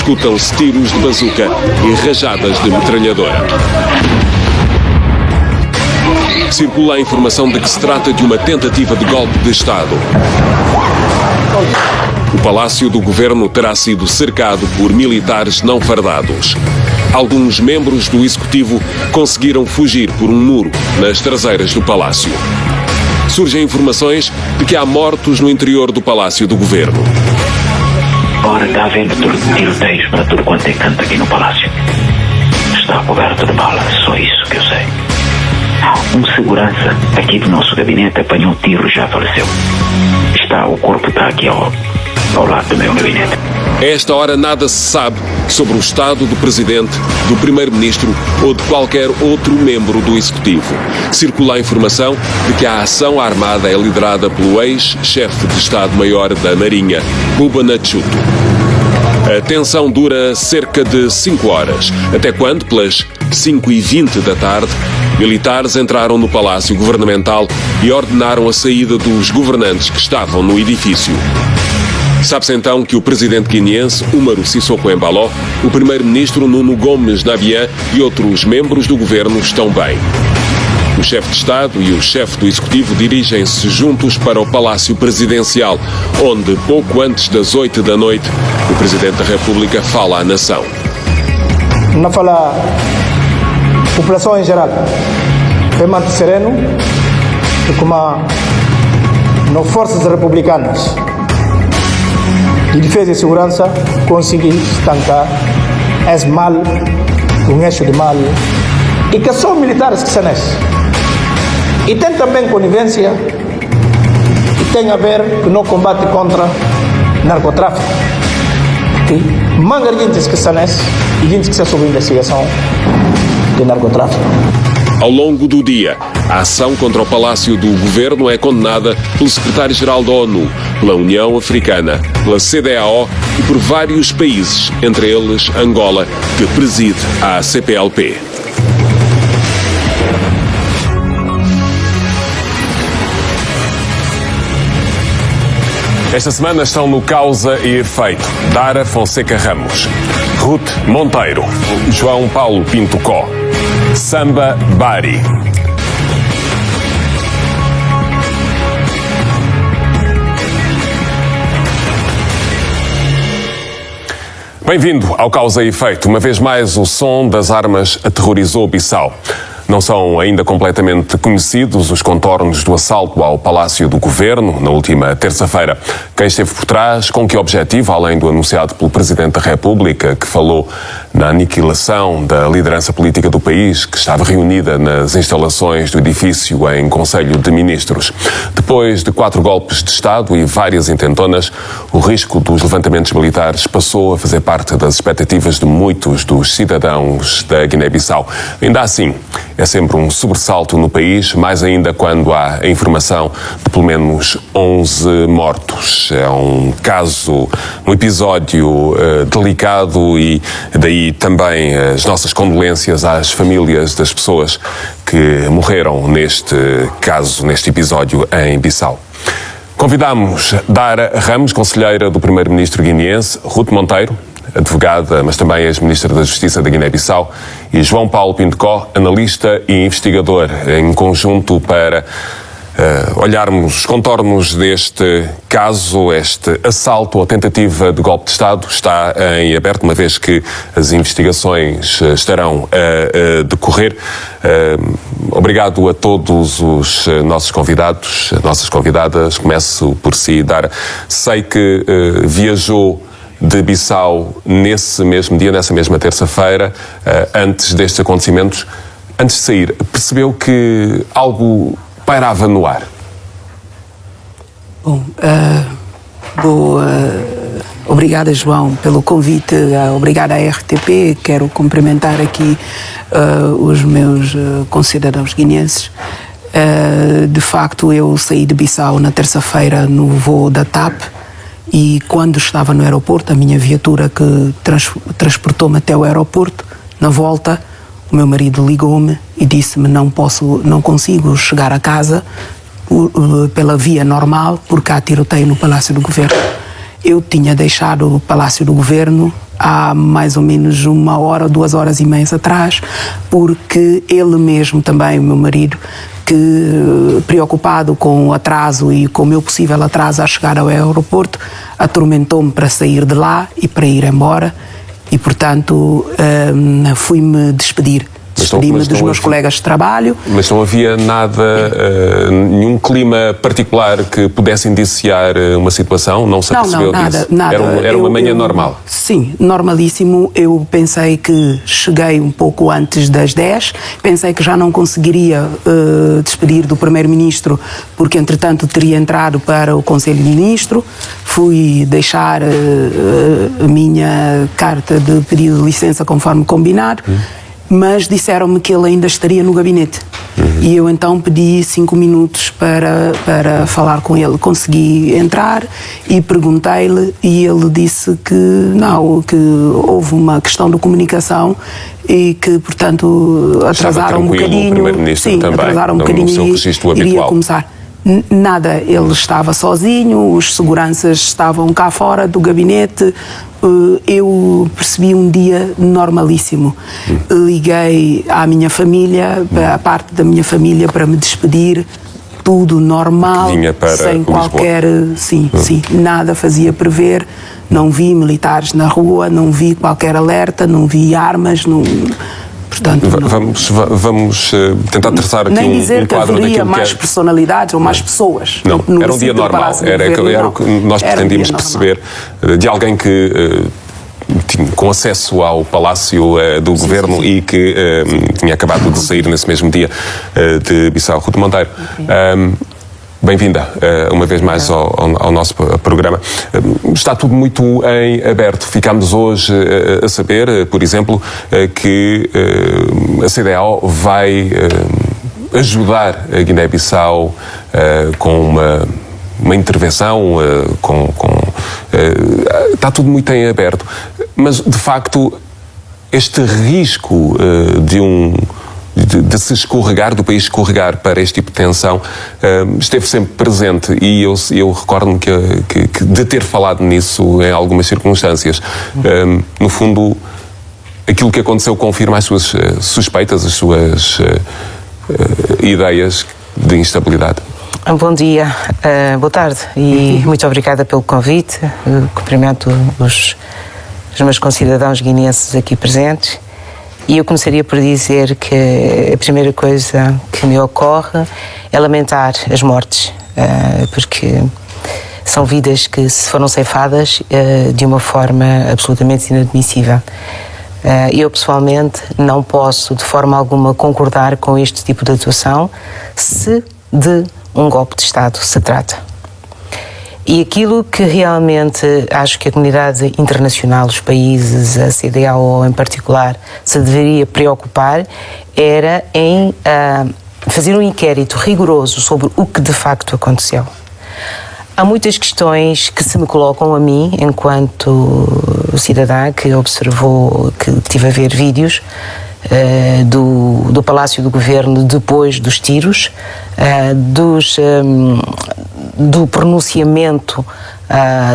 escutam-se tiros de bazuca e rajadas de metralhadora. Circula a informação de que se trata de uma tentativa de golpe de Estado. O Palácio do Governo terá sido cercado por militares não fardados. Alguns membros do Executivo conseguiram fugir por um muro nas traseiras do Palácio. Surgem informações de que há mortos no interior do Palácio do Governo. Agora está havendo tiroteios para tudo quanto é canto aqui no Palácio. Está coberto de balas, só isso que eu sei. Um segurança aqui do nosso gabinete apanhou um tiro e já faleceu. O corpo está aqui ao lado do meu gabinete. A esta hora nada se sabe sobre o estado do Presidente, do Primeiro-Ministro ou de qualquer outro membro do Executivo. Circula a informação de que a ação armada é liderada pelo ex-chefe de Estado-Maior da Marinha, Buba Nachuto. A tensão dura cerca de 5 horas, até quando, pelas 5h20 da tarde, militares entraram no Palácio Governamental e ordenaram a saída dos governantes que estavam no edifício. Sabe-se então que o presidente guineense, Umaru Sissoko Embalo, o primeiro-ministro Nuno Gomes Nabian e outros membros do governo estão bem. O chefe de Estado e o chefe do Executivo dirigem-se juntos para o Palácio Presidencial, onde, pouco antes das 8 da noite, o Presidente da República fala à nação. Não fala a população em geral. Permanece sereno e como nas forças republicanas de defesa e segurança conseguir estancar esse mal, um eixo de mal, e que são militares que são esses. E tem também conivência, e tem a ver que no combate contra narcotráfico. E manga de gente que são esses, e gente que está sob investigação de narcotráfico. Ao longo do dia, a ação contra o Palácio do Governo é condenada pelo secretário-geral da ONU, pela União Africana, pela CEDEAO e por vários países, entre eles Angola, que preside a CPLP. Esta semana estão no Causa e Efeito Dara Fonseca Ramos, Ruth Monteiro, João Paulo Pinto Có, Samba Bari. Bem-vindo ao Causa e Efeito. Uma vez mais, o som das armas aterrorizou Bissau. Não são ainda completamente conhecidos os contornos do assalto ao Palácio do Governo na última terça-feira. Quem esteve por trás, com que objetivo, além do anunciado pelo Presidente da República, que falou na aniquilação da liderança política do país, que estava reunida nas instalações do edifício em Conselho de Ministros. Depois de 4 golpes de Estado e várias intentonas, o risco dos levantamentos militares passou a fazer parte das expectativas de muitos dos cidadãos da Guiné-Bissau. Ainda assim, é sempre um sobressalto no país, mais ainda quando há a informação de pelo menos 11 mortos. É um caso, um episódio delicado e daí também as nossas condolências às famílias das pessoas que morreram neste caso, neste episódio em Bissau. Convidamos Dara Ramos, conselheira do primeiro-ministro guineense, Ruth Monteiro, advogada, mas também ex-ministra da Justiça da Guiné-Bissau, e João Paulo Pinto Có, analista e investigador, em conjunto para olharmos os contornos deste caso, este assalto ou tentativa de golpe de Estado está em aberto, uma vez que as investigações estarão a decorrer. Obrigado a todos os nossos convidados, nossas convidadas. Começo por si, Dara. Sei que viajou de Bissau nesse mesmo dia, nessa mesma terça-feira, antes destes acontecimentos. Antes de sair, percebeu que algo pairava no ar? Bom, obrigada, João, pelo convite. Obrigada à RTP. Quero cumprimentar aqui os meus concidadãos guineenses. De facto, eu saí de Bissau na terça-feira no voo da TAP e quando estava no aeroporto, a minha viatura que transportou-me até o aeroporto, na volta, o meu marido ligou-me e disse-me não consigo chegar a casa pela via normal porque há tiroteio no Palácio do Governo. Eu tinha deixado o Palácio do Governo há mais ou menos 1 hora ou 2 horas e meia atrás, porque ele mesmo também, o meu marido, que preocupado com o atraso e com o meu possível atraso a chegar ao aeroporto, atormentou-me para sair de lá e para ir embora e, portanto, fui-me despedir. Despedi-me dos meus colegas de trabalho. Mas não havia nada, nenhum clima particular que pudesse indiciar uma situação? Não se apercebeu disso? Nada. Era uma manhã normal? Sim, normalíssimo. Eu pensei que cheguei um pouco antes das 10, pensei que já não conseguiria despedir do Primeiro-Ministro, porque entretanto teria entrado para o Conselho de Ministros. Fui deixar a minha carta de pedido de licença conforme combinado. Mas disseram-me que ele ainda estaria no gabinete. E eu então pedi 5 minutos para falar com ele. Consegui entrar e perguntei-lhe e ele disse que não, que houve uma questão de comunicação e que, portanto, atrasaram um bocadinho. Sim, também, atrasaram um bocadinho e iria começar. Nada, ele estava sozinho, os seguranças estavam cá fora do gabinete. Eu percebi um dia normalíssimo. Liguei à minha família, à parte da minha família, para me despedir. Tudo normal, sem qualquer... Sim, nada fazia prever. Não vi militares na rua, não vi qualquer alerta, não vi armas, não... Portanto, vamos tentar traçar aqui nem dizer um quadro que haveria daquilo mais personalidades ou mais pessoas. Não, era um dia normal. Era o que nós pretendíamos perceber de alguém que com acesso ao Palácio do Governo e que tinha acabado de sair nesse mesmo dia de Bissau. Ruth Monteiro, bem-vinda uma vez mais ao nosso programa. Está tudo muito em aberto. Ficámos hoje a saber, por exemplo, que a CEDEAO vai ajudar a Guiné-Bissau com uma intervenção, está tudo muito em aberto. Mas, de facto, este risco de se escorregar, do país escorregar para este tipo de tensão, esteve sempre presente e eu recordo-me que de ter falado nisso em algumas circunstâncias. No fundo, aquilo que aconteceu confirma as suas suspeitas, as suas ideias de instabilidade. Bom dia, boa tarde e muito obrigada pelo convite. Cumprimento os meus concidadãos guineenses aqui presentes. E eu começaria por dizer que a primeira coisa que me ocorre é lamentar as mortes, porque são vidas que se foram ceifadas de uma forma absolutamente inadmissível. Eu, pessoalmente, não posso de forma alguma concordar com este tipo de atuação se de um golpe de Estado se trata. E aquilo que realmente acho que a comunidade internacional, os países, a CEDEAO em particular, se deveria preocupar era em fazer um inquérito rigoroso sobre o que de facto aconteceu. Há muitas questões que se me colocam a mim, enquanto cidadã que observou, que tive a ver vídeos do Palácio do Governo depois dos tiros, do pronunciamento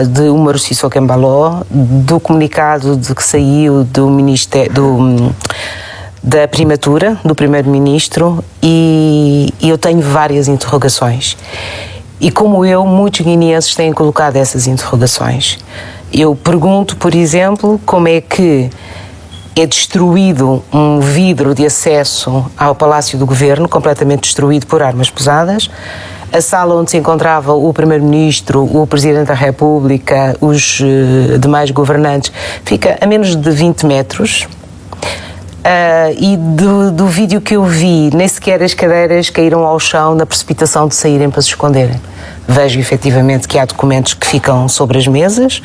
de Umaru Sissoko Embaló, do comunicado de que saiu do Ministério da Primatura, do Primeiro-Ministro, e eu tenho várias interrogações. E como eu, muitos guineenses têm colocado essas interrogações. Eu pergunto, por exemplo, como é que é destruído um vidro de acesso ao Palácio do Governo, completamente destruído por armas pesadas. A sala onde se encontrava o Primeiro-Ministro, o Presidente da República, os demais governantes, fica a menos de 20 metros. E do vídeo que eu vi, nem sequer as cadeiras caíram ao chão na precipitação de saírem para se esconderem. Vejo efetivamente que há documentos que ficam sobre as mesas,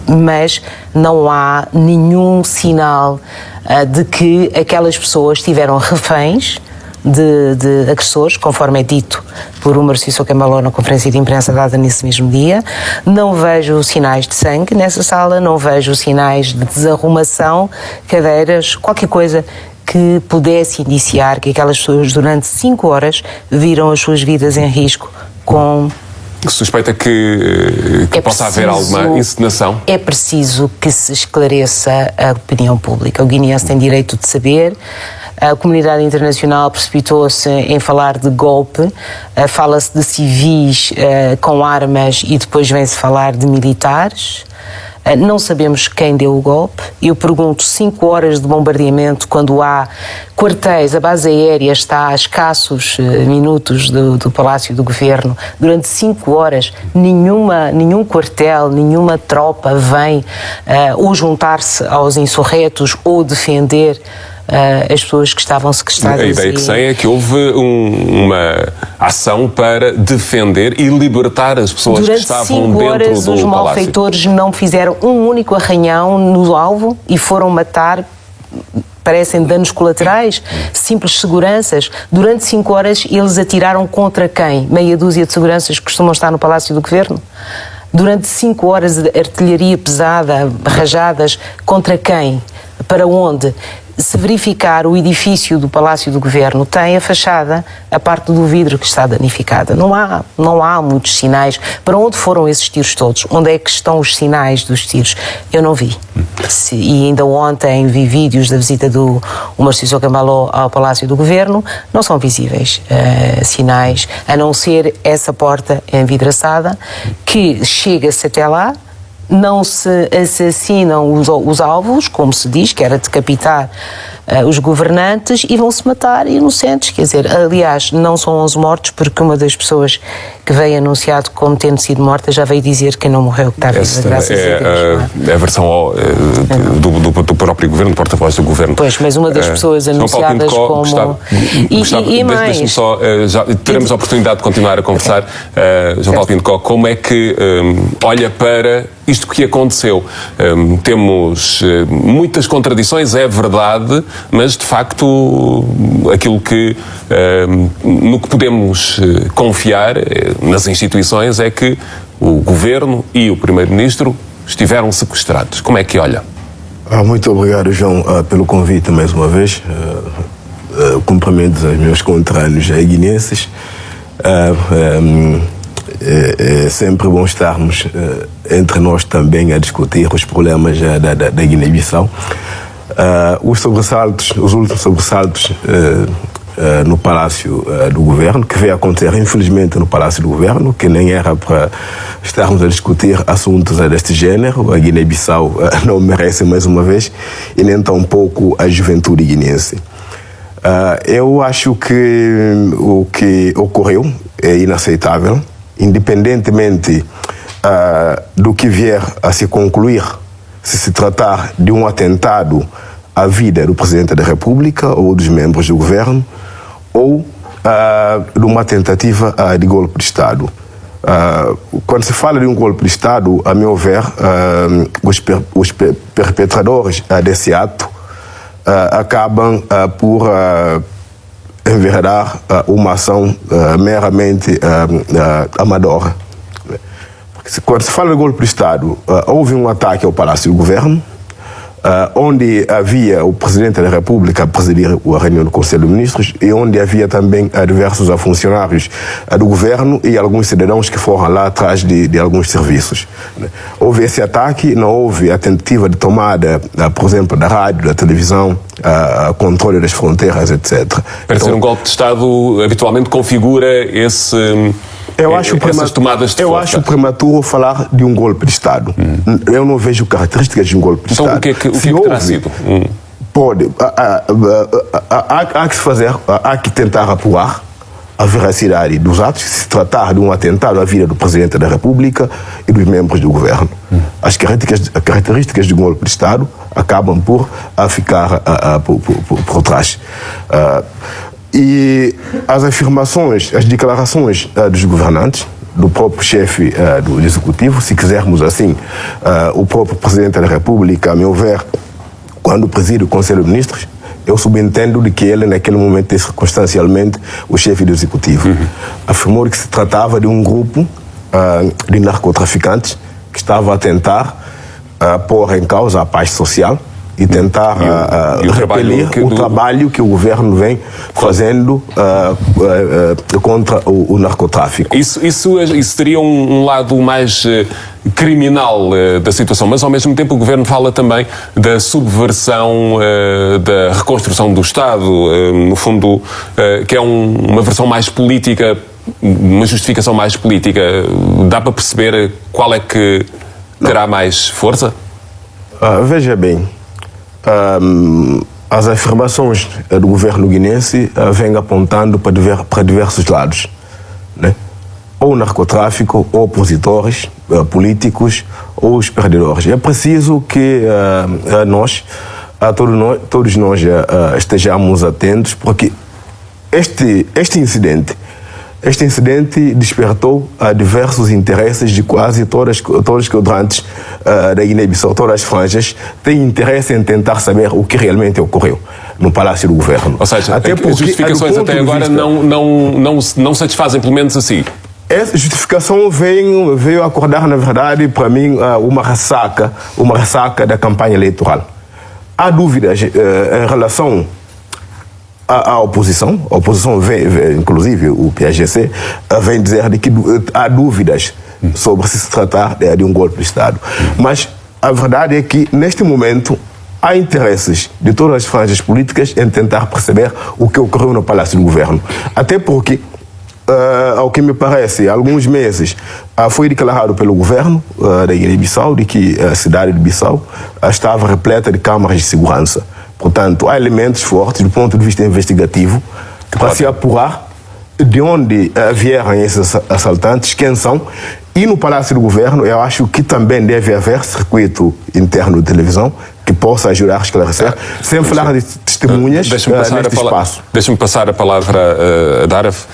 mas não há nenhum sinal de que aquelas pessoas tiveram reféns de agressores, conforme é dito por Umaru Sissoko Embaló na conferência de imprensa dada nesse mesmo dia. Não vejo sinais de sangue nessa sala, não vejo sinais de desarrumação, cadeiras, qualquer coisa que pudesse indiciar que aquelas pessoas durante 5 horas viram as suas vidas em risco com Suspeita que possa haver alguma encenação? É preciso que se esclareça a opinião pública. O guineense tem direito de saber. A comunidade internacional precipitou-se em falar de golpe, fala-se de civis com armas e depois vem-se falar de militares. Não sabemos quem deu o golpe. Eu pergunto, 5 horas de bombardeamento, quando há quartéis, a base aérea está a escassos minutos do Palácio do Governo, durante 5 horas nenhum quartel, nenhuma tropa vem ou juntar-se aos insurretos ou defender as pessoas que estavam sequestradas. A ideia que sei é que houve uma ação para defender e libertar as pessoas que estavam dentro do palácio. Durante 5 horas os malfeitores não fizeram um único arranhão no alvo e foram matar, parecem danos colaterais, simples seguranças. Durante 5 horas eles atiraram contra quem? Meia dúzia de seguranças que costumam estar no Palácio do Governo? Durante 5 horas de artilharia pesada, rajadas, contra quem? Para onde? Se verificar o edifício do Palácio do Governo, tem a fachada, a parte do vidro que está danificada. Não há muitos sinais. Para onde foram esses tiros todos? Onde é que estão os sinais dos tiros? Eu não vi. E ainda ontem vi vídeos da visita do Marcio Cambaló ao Palácio do Governo. Não são visíveis sinais, a não ser essa porta envidraçada, que chega-se até lá. Não se assassinam os alvos, como se diz, que era decapitar os governantes, e vão-se matar inocentes. Quer dizer, aliás, não são 11 mortos, porque uma das pessoas que veio anunciado como tendo sido morta já veio dizer que não morreu, que está viva, graças a Deus. É a versão do próprio governo, do porta-voz do governo. Pois, mas uma das pessoas anunciadas como... Gustavo, e mais... Deixe-me só, já teremos a oportunidade de continuar a conversar. João Paulo Pinto Coque, como é que olha para isto que aconteceu? Temos muitas contradições, é verdade, mas de facto aquilo que no que podemos confiar nas instituições é que o Governo e o Primeiro-Ministro estiveram sequestrados. Como é que olha? Muito obrigado, João, pelo convite mais uma vez. Cumprimentos aos meus conterrâneos guineenses. É sempre bom estarmos entre nós também a discutir os problemas da Guiné-Bissau. Os últimos sobressaltos no Palácio do Governo, que veio acontecer infelizmente no Palácio do Governo, que nem era para estarmos a discutir assuntos deste género. A Guiné-Bissau não merece mais uma vez, e nem tampouco a juventude guineense. Eu acho que o que ocorreu é inaceitável, independentemente do que vier a se concluir, se tratar de um atentado à vida do Presidente da República ou dos membros do governo, ou de uma tentativa de golpe de Estado. Quando se fala de um golpe de Estado, a meu ver, os perpetradores desse ato acabam por enveredar uma ação meramente amadora. Quando se fala de golpe de Estado, houve um ataque ao Palácio do Governo, onde havia o Presidente da República a presidir a reunião do Conselho de Ministros e onde havia também diversos funcionários do Governo e alguns cidadãos que foram lá atrás de alguns serviços. Houve esse ataque, não houve a tentativa de tomada, por exemplo, da rádio, da televisão, controle das fronteiras, etc. Para ser um golpe de Estado, habitualmente configura essas tomadas de força. Eu acho prematuro falar de um golpe de Estado. Eu não vejo características de um golpe de Estado. Então o que é que terá sido? Pode. Há que se fazer, há que tentar apurar a veracidade dos atos, se tratar de um atentado à vida do Presidente da República e dos membros do Governo. As características de um golpe de Estado acabam por ficar por trás. E as afirmações, as declarações dos governantes, do próprio chefe do Executivo, se quisermos assim, o próprio Presidente da República, a meu ver, quando preside o Conselho de Ministros, eu subentendo de que ele, naquele momento, é circunstancialmente o chefe do Executivo. Afirmou que se tratava de um grupo de narcotraficantes que estava a tentar pôr em causa a paz social e tentar repelir o trabalho que o governo vem fazendo contra o narcotráfico. Isso teria um lado mais criminal da situação, mas ao mesmo tempo o governo fala também da subversão, da reconstrução do Estado, no fundo, que é uma versão mais política, uma justificação mais política. Dá para perceber qual é que terá mais força? Veja bem, as afirmações do governo guinense vêm apontando para diversos lados, né? Ou narcotráfico, ou opositores políticos, ou os perdedores. É preciso que todos nós estejamos atentos, porque este incidente despertou diversos interesses de quase todos os quadrantes da Guiné-Bissau. Todas as franjas têm interesse em tentar saber o que realmente ocorreu no Palácio do Governo. Ou seja, até porque, as justificações até agora não satisfazem, pelo menos assim. Essa justificação veio acordar, na verdade, para mim, uma ressaca da campanha eleitoral. Há dúvidas em relação à oposição. A oposição, inclusive o PAGC, vem dizer de que há dúvidas sobre se tratar de um golpe de Estado. Mas a verdade é que, neste momento, há interesses de todas as franjas políticas em tentar perceber o que ocorreu no Palácio do Governo. Até porque, ao que me parece, há alguns meses foi declarado pelo governo da Guiné-Bissau de que a cidade de Bissau estava repleta de câmaras de segurança. Portanto, há elementos fortes do ponto de vista investigativo para se apurar de onde vieram esses assaltantes, quem são. E no Palácio do Governo, eu acho que também deve haver circuito interno de televisão que possa ajudar a esclarecer, sem falar de testemunhas neste espaço. Deixa-me passar a palavra a Daraf,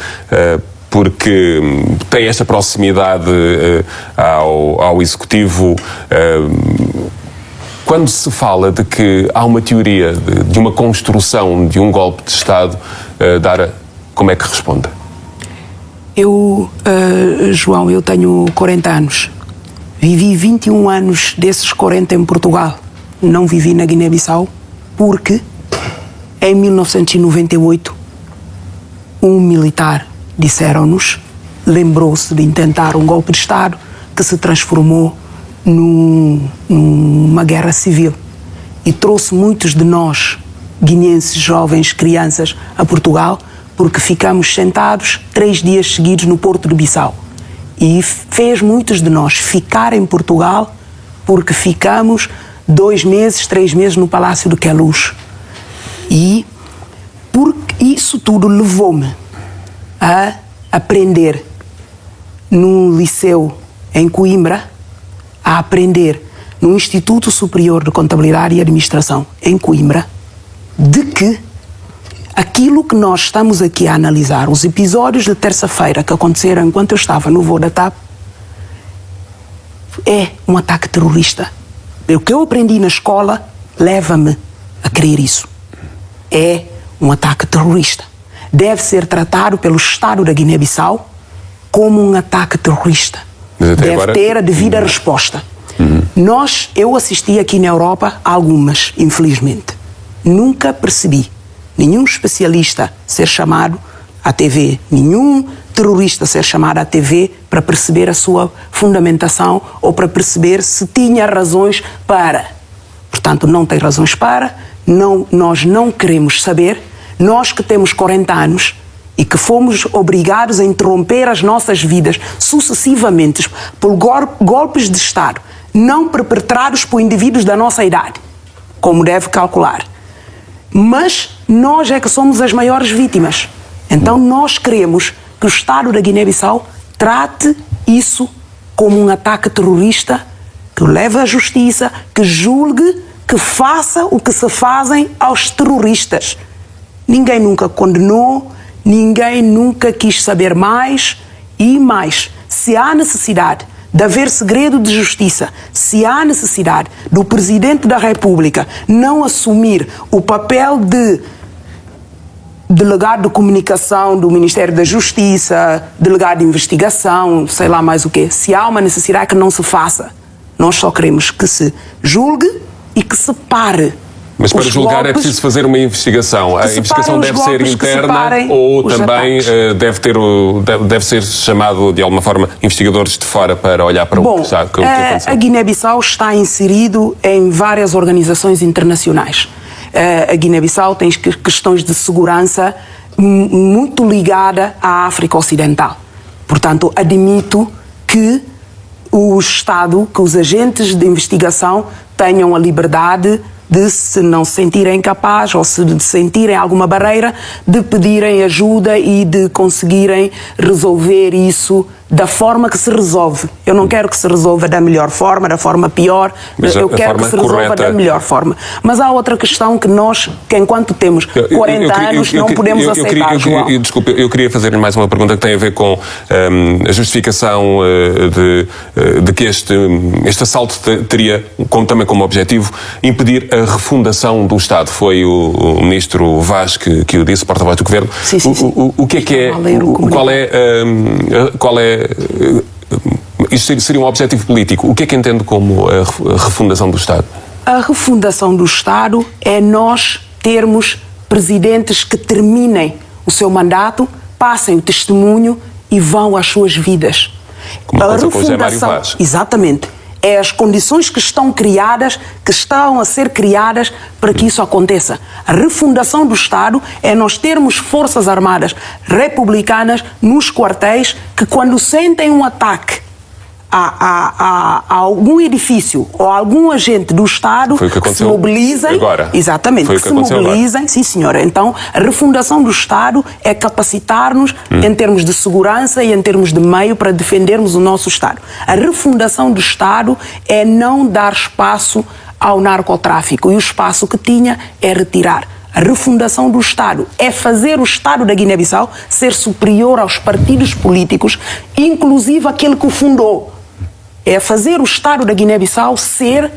porque tem esta proximidade ao Executivo. Quando se fala de que há uma teoria de uma construção de um golpe de Estado, Dara, como é que responde? João, eu tenho 40 anos. Vivi 21 anos desses 40 em Portugal. Não vivi na Guiné-Bissau porque, em 1998, um militar, disseram-nos, lembrou-se de intentar um golpe de Estado que se transformou numa guerra civil e trouxe muitos de nós, guineenses, jovens, crianças, a Portugal, porque ficamos sentados 3 dias seguidos no Porto de Bissau. E fez muitos de nós ficar em Portugal porque ficamos 2 meses, 3 meses no Palácio de Queluz. E porque isso tudo levou-me a aprender num liceu em Coimbra, a aprender no Instituto Superior de Contabilidade e Administração em Coimbra, de que aquilo que nós estamos aqui a analisar, os episódios de terça-feira que aconteceram enquanto eu estava no voo da TAP, é um ataque terrorista. O que eu aprendi na escola leva-me a crer isso. É um ataque terrorista. Deve ser tratado pelo Estado da Guiné-Bissau como um ataque terrorista. Deve ter a devida resposta. Eu assisti aqui na Europa a algumas, infelizmente. Nunca percebi nenhum especialista ser chamado à TV, nenhum terrorista ser chamado à TV para perceber a sua fundamentação ou para perceber se tinha razões para. Portanto, não tem razões para, nós não queremos saber, nós que temos 40 anos e que fomos obrigados a interromper as nossas vidas sucessivamente por golpes de Estado, não perpetrados por indivíduos da nossa idade, como deve calcular. Mas nós é que somos as maiores vítimas. Então nós queremos que o Estado da Guiné-Bissau trate isso como um ataque terrorista, que o leve à justiça, que julgue, que faça o que se fazem aos terroristas. Ninguém nunca condenou, ninguém nunca quis saber mais e mais. Se há necessidade de haver segredo de justiça, se há necessidade do Presidente da República não assumir o papel de delegado de comunicação do Ministério da Justiça, delegado de investigação, sei lá mais o quê, se há uma necessidade que não se faça, nós só queremos que se julgue e que se pare Mas para julgar é preciso fazer uma investigação. A investigação deve ser interna ou também deve ser chamado de alguma forma investigadores de fora para olhar para o que aconteceu? A Guiné-Bissau está inserido em várias organizações internacionais. A Guiné-Bissau tem questões de segurança muito ligada à África Ocidental. Portanto, admito que o Estado, que os agentes de investigação tenham a liberdade de, se não se sentirem capazes ou se sentirem alguma barreira, de pedirem ajuda e de conseguirem resolver isso da forma que se resolve. Eu não quero que se resolva da melhor forma, da forma pior, eu quero que se resolva da melhor forma. Mas há outra questão que nós, que enquanto temos 40 anos, não podemos aceitar, João. Desculpe, eu queria fazer mais uma pergunta que tem a ver com a justificação de que este assalto teria também como objetivo impedir a refundação do Estado. Foi o ministro Vaz que o disse, porta-voz do Governo. Sim. O que é qual é isto seria um objetivo político. O que é que entende como a refundação do Estado? A refundação do Estado é nós termos presidentes que terminem o seu mandato, passem o testemunho e vão às suas vidas. Como a refundação, exatamente, é as condições que estão criadas, que estão a ser criadas para que isso aconteça. A refundação do Estado é nós termos forças armadas republicanas nos quartéis que, quando sentem um ataque a algum edifício ou a algum agente do Estado, que se mobilizem. Agora. Exatamente, que se mobilizem. Agora. Sim, senhora. Então, a refundação do Estado é capacitar-nos em termos de segurança e em termos de meio para defendermos o nosso Estado. A refundação do Estado é não dar espaço ao narcotráfico, e o espaço que tinha é retirar. A refundação do Estado é fazer o Estado da Guiné-Bissau ser superior aos partidos políticos, inclusive aquele que o fundou. É fazer o Estado da Guiné-Bissau ser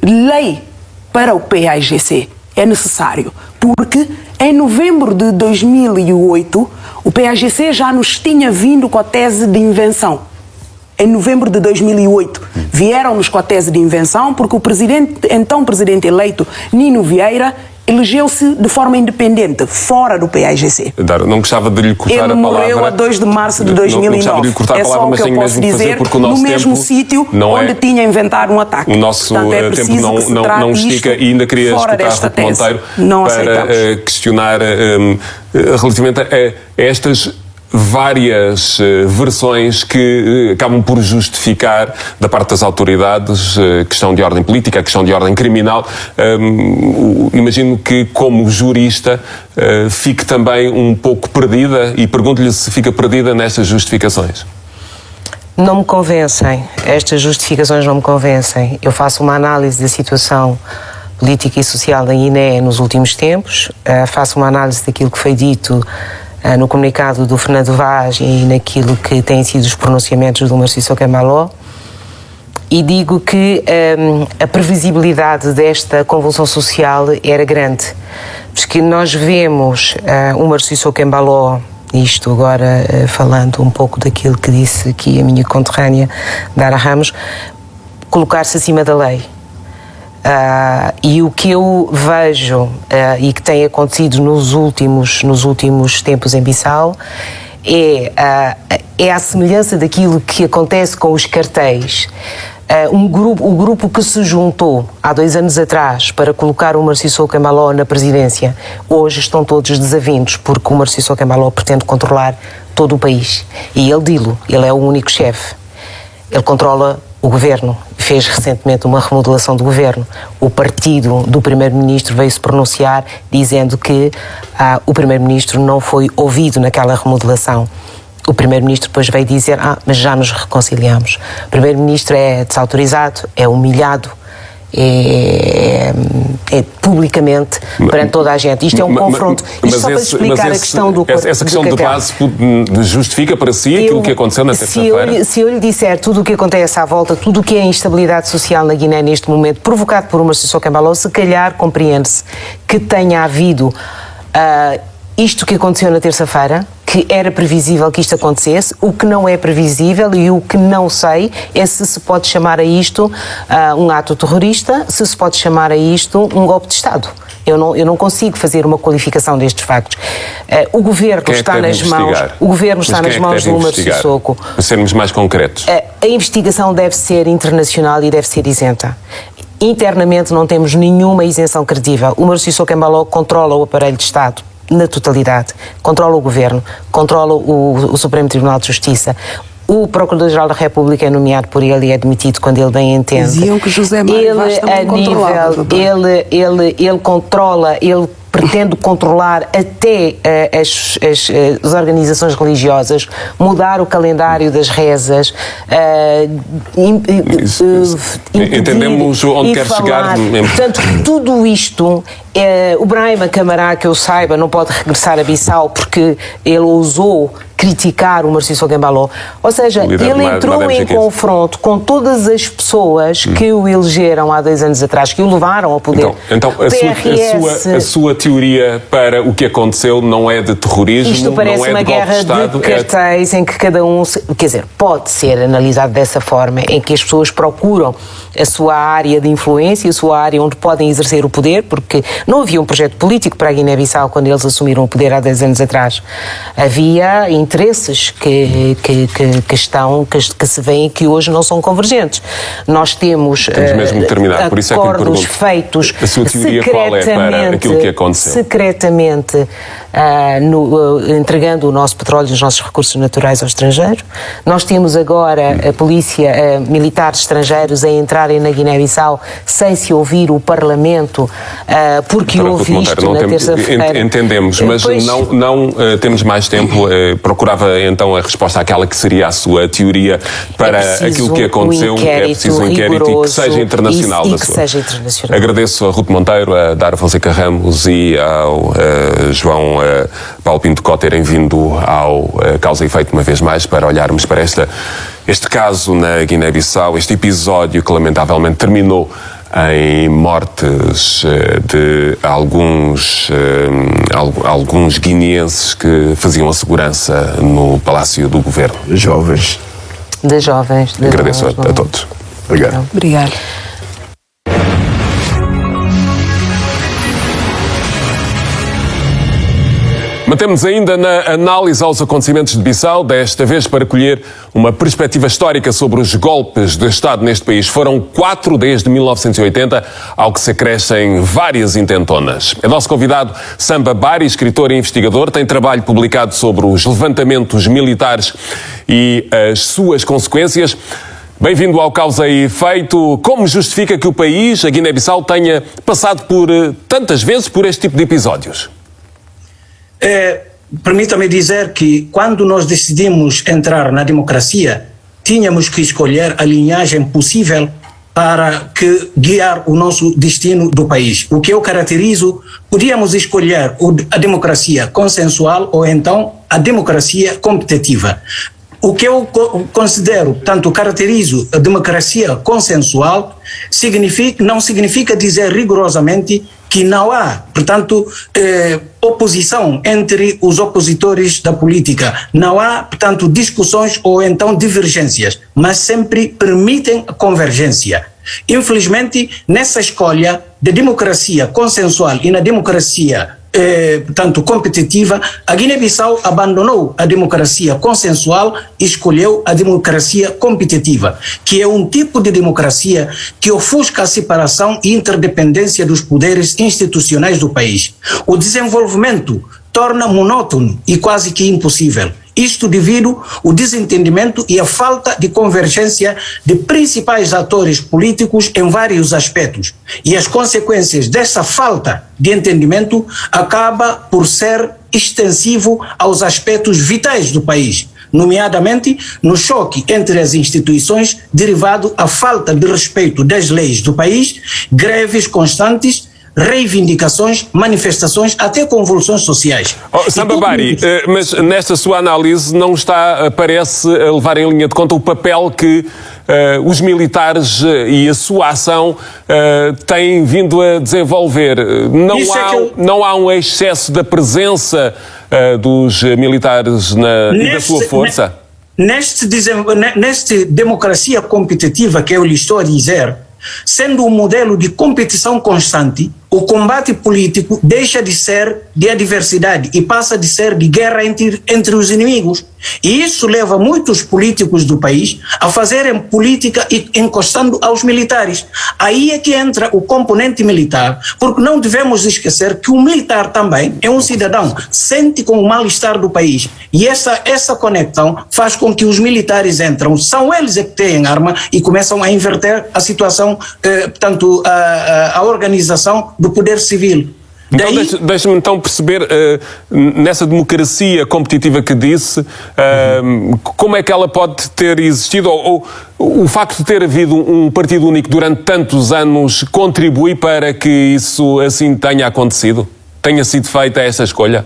lei para o PAIGC. É necessário, porque em novembro de 2008 o PAIGC já nos tinha vindo com a tese de invenção. Em novembro de 2008 vieram-nos com a tese de invenção porque o então presidente eleito Nino Vieira elegeu-se de forma independente, fora do PAIGC. Não gostava de lhe cortar a palavra. Ele morreu a 2 de março de 2009. Não gostava de lhe cortar a palavra, mas tenho mesmo que fazer, porque o nosso tempo... no mesmo sítio onde tinha inventado um ataque. O nosso tempo não estica, e ainda queria escutar Ruth Monteiro para questionar relativamente a estas várias versões que acabam por justificar, da parte das autoridades, a questão de ordem política, a questão de ordem criminal. Imagino que, como jurista, fique também um pouco perdida, e pergunto-lhe se fica perdida nestas justificações. Não me convencem. Estas justificações não me convencem. Eu faço uma análise da situação política e social da Guiné nos últimos tempos, faço uma análise daquilo que foi dito no comunicado do Fernando Vaz e naquilo que têm sido os pronunciamentos do Narciso Cambaló, e digo que a previsibilidade desta convulsão social era grande, porque nós vemos o Narciso Cambaló, isto agora falando um pouco daquilo que disse aqui a minha conterrânea Dara Ramos, colocar-se acima da lei. E o que eu vejo e que tem acontecido nos últimos tempos em Bissau é a semelhança daquilo que acontece com os cartéis. O grupo que se juntou há 2 anos atrás para colocar o Narciso Cambaló na presidência, hoje estão todos desavindos, porque o Narciso Cambaló pretende controlar todo o país. E ele é o único chefe. Ele controla o governo, fez recentemente uma remodelação do governo. O partido do primeiro-ministro veio-se pronunciar dizendo que o primeiro-ministro não foi ouvido naquela remodelação. O primeiro-ministro depois veio dizer, mas já nos reconciliamos. O primeiro-ministro é desautorizado, é humilhado, é publicamente perante toda a gente. Isto é um confronto. Isto só para explicar a questão do essa questão de base justifica para si aquilo que aconteceu na terça-feira? Se eu lhe disser tudo o que acontece à volta, tudo o que é a instabilidade social na Guiné neste momento, provocado por o Narciso Cambaló, se calhar compreende-se que tenha havido isto que aconteceu na terça-feira, que que era previsível que isto acontecesse. O que não é previsível e o que não sei é se pode chamar a isto um ato terrorista, se pode chamar a isto um golpe de Estado. Eu não consigo fazer uma qualificação destes factos. O governo está nas mãos. O governo está nas mãos do Umaru Sissoko. Para sermos mais concretos. A investigação deve ser internacional e deve ser isenta. Internamente não temos nenhuma isenção credível. O Umaru Sissoko Embalo controla o aparelho de Estado na totalidade. Controla o governo, controla o Supremo Tribunal de Justiça. O Procurador-Geral da República é nomeado por ele e é demitido quando ele bem entende. Diziam que José Mário Vaz também controlava. Ele controla, ele pretende controlar até as organizações religiosas, mudar o calendário das rezas, entendemos onde quer chegar. Portanto, tudo isto, o Brahima Camará, que eu saiba, não pode regressar a Bissau porque ele ousou criticar o Umaru Sissoko Embalo. Ou seja, ele entrou em confronto com todas as pessoas que o elegeram há 2 anos atrás, que o levaram ao poder. Então a sua teoria para o que aconteceu não é de terrorismo, isto parece não é uma de golpe guerra de Estado, de cartéis em que cada um... Quer dizer, pode ser analisado dessa forma, em que as pessoas procuram a sua área de influência, a sua área onde podem exercer o poder, porque não havia um projeto político para a Guiné-Bissau quando eles assumiram o poder há 10 anos atrás. Havia interesses que se veem que hoje não são convergentes. Nós temos mesmo que terminar. Por isso é que acordos feitos a sua teoria qual é para aquilo que aconteceu? Secretamente, entregando o nosso petróleo e os nossos recursos naturais ao estrangeiro. Nós temos agora a polícia, militares estrangeiros a entrarem na Guiné-Bissau sem se ouvir o Parlamento, porque houve isto na terça-feira. Entendemos, mas não temos mais tempo. Procurava então a resposta àquela que seria a sua teoria para aquilo que aconteceu. É preciso um inquérito e que seja internacional. Agradeço a Ruth Monteiro, a Dara Fonseca Ramos e ao João Paulo Pinto Cota terem vindo ao Causa e Efeito uma vez mais para olharmos para este caso na Guiné-Bissau, este episódio que lamentavelmente terminou em mortes de alguns guineenses que faziam a segurança no Palácio do Governo. Jovens. De jovens. Agradeço a todos. Obrigado. Obrigado. Mantemos ainda na análise aos acontecimentos de Bissau, desta vez para colher uma perspectiva histórica sobre os golpes de Estado neste país. Foram 4 desde 1980, ao que se acrescem várias intentonas. É nosso convidado Samba Bari, escritor e investigador, tem trabalho publicado sobre os levantamentos militares e as suas consequências. Bem-vindo ao Causa e Efeito. Como justifica que o país, a Guiné-Bissau, tenha passado por tantas vezes por este tipo de episódios? Permita-me dizer que quando nós decidimos entrar na democracia, tínhamos que escolher a linhagem possível para guiar o nosso destino do país. O que eu caracterizo, podíamos escolher a democracia consensual ou então a democracia competitiva. O que eu considero, portanto, caracterizo a democracia consensual, não significa dizer rigorosamente que não há, portanto, oposição entre os opositores da política. Não há, portanto, discussões ou então divergências, mas sempre permitem a convergência. Infelizmente, nessa escolha de democracia consensual e na democracia portanto, competitiva, a Guiné-Bissau abandonou a democracia consensual e escolheu a democracia competitiva, que é um tipo de democracia que ofusca a separação e interdependência dos poderes institucionais do país. O desenvolvimento torna monótono e quase que impossível. Isto devido ao desentendimento e à falta de convergência de principais atores políticos em vários aspectos. E as consequências dessa falta de entendimento acaba por ser extensivo aos aspectos vitais do país, nomeadamente no choque entre as instituições derivado à falta de respeito das leis do país, greves constantes, reivindicações, manifestações, até convulsões sociais. Samba Bari, mas nesta sua análise não parece levar em linha de conta o papel que os militares e a sua ação têm vindo a desenvolver. Não há um excesso da presença dos militares e da sua força? Nesta democracia competitiva que eu lhe estou a dizer, sendo um modelo de competição constante, o combate político deixa de ser de adversidade e passa de ser de guerra entre os inimigos. E isso leva muitos políticos do país a fazerem política encostando aos militares. Aí é que entra o componente militar, porque não devemos esquecer que o militar também é um cidadão, sente com o mal-estar do país. E essa conexão faz com que os militares entram, são eles que têm arma e começam a inverter a situação, portanto, a organização do poder civil. Então, deixa-me então perceber, nessa democracia competitiva que disse, como é que ela pode ter existido, ou o facto de ter havido um partido único durante tantos anos contribui para que isso assim tenha acontecido? Tenha sido feita essa escolha?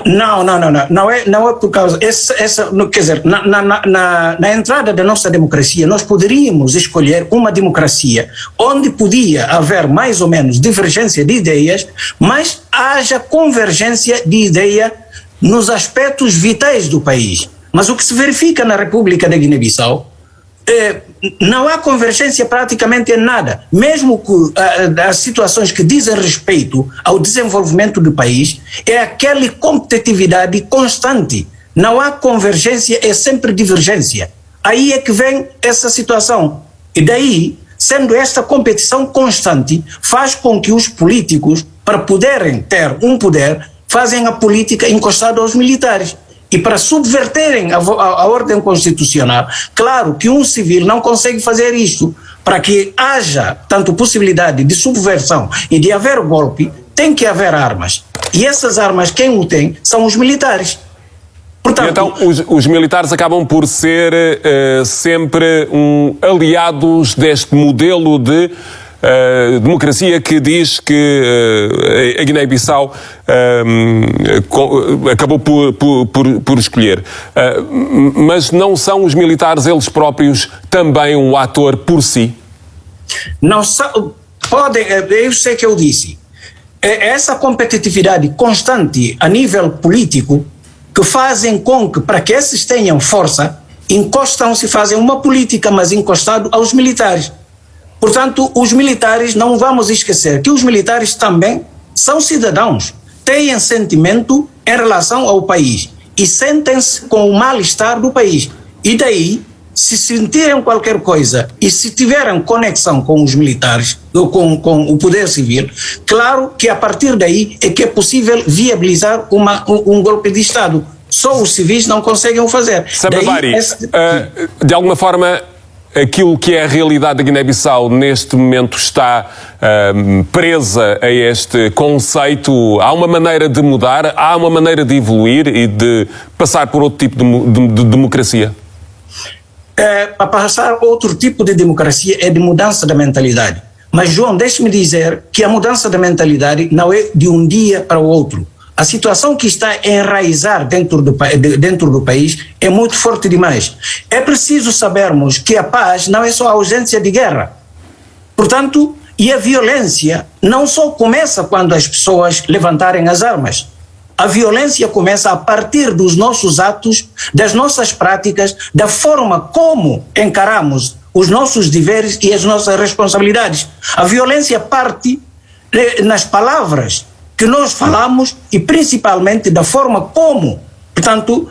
Não é por causa. Quer dizer, na entrada da nossa democracia, nós poderíamos escolher uma democracia onde podia haver mais ou menos divergência de ideias, mas haja convergência de ideia nos aspectos vitais do país. Mas o que se verifica na República da Guiné-Bissau, não há convergência praticamente em nada. Mesmo que as situações que dizem respeito ao desenvolvimento do país, é aquela competitividade constante. Não há convergência, é sempre divergência. Aí é que vem essa situação. E daí, sendo esta competição constante, faz com que os políticos, para poderem ter um poder, fazem a política encostada aos militares. E para subverterem a ordem constitucional, claro que um civil não consegue fazer isto. Para que haja tanto possibilidade de subversão e de haver golpe, tem que haver armas. E essas armas, quem o tem, são os militares. Portanto, então, os militares acabam por ser sempre aliados deste modelo de democracia que diz que a Guiné-Bissau acabou por escolher. Mas não são os militares eles próprios também um ator por si? Não são, podem, eu sei que eu disse, essa competitividade constante a nível político que fazem com que, para que esses tenham força, encostam-se, fazem uma política, mas encostado aos militares. Portanto, os militares, não vamos esquecer que os militares também são cidadãos, têm sentimento em relação ao país e sentem-se com o mal-estar do país. E daí, se sentirem qualquer coisa e se tiverem conexão com os militares, com o poder civil, claro que a partir daí é que é possível viabilizar um golpe de Estado. Só os civis não conseguem o fazer. Sababari, de alguma forma, aquilo que é a realidade da Guiné-Bissau neste momento está presa a este conceito. Há uma maneira de mudar, há uma maneira de evoluir e de passar por outro tipo de democracia? Para passar outro tipo de democracia é de mudança da mentalidade. Mas, João, deixe-me dizer que a mudança da mentalidade não é de um dia para o outro. A situação que está a enraizar dentro do país é muito forte demais. É preciso sabermos que a paz não é só a ausência de guerra. Portanto, e a violência não só começa quando as pessoas levantarem as armas. A violência começa a partir dos nossos atos, das nossas práticas, da forma como encaramos os nossos deveres e as nossas responsabilidades. A violência parte nas palavras que nós falamos e principalmente da forma como, portanto,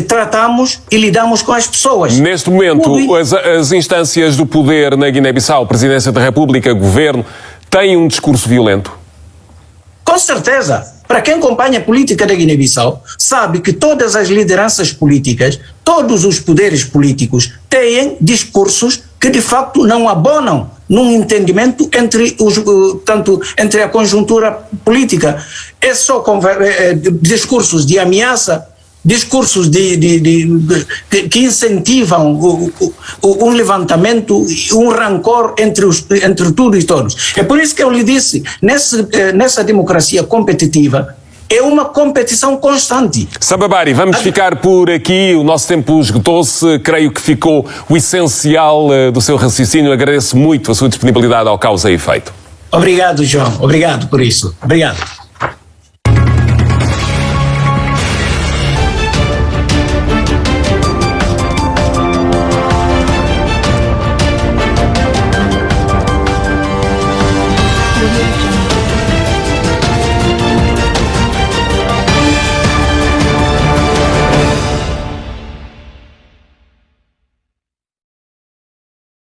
tratamos e lidamos com as pessoas. Neste momento, as instâncias do poder na Guiné-Bissau, Presidência da República, Governo, têm um discurso violento? Com certeza. Para quem acompanha a política da Guiné-Bissau, sabe que todas as lideranças políticas, todos os poderes políticos têm discursos que de facto não abonam num entendimento entre a conjuntura política. É só discursos de ameaça, discursos que incentivam um levantamento, um rancor entre tudo e todos. É por isso que eu lhe disse, nessa democracia competitiva, é uma competição constante. Sababari, vamos ficar por aqui. O nosso tempo esgotou-se. Creio que ficou o essencial do seu raciocínio. Agradeço muito a sua disponibilidade ao Causa e Efeito. Obrigado, João. Obrigado por isso. Obrigado.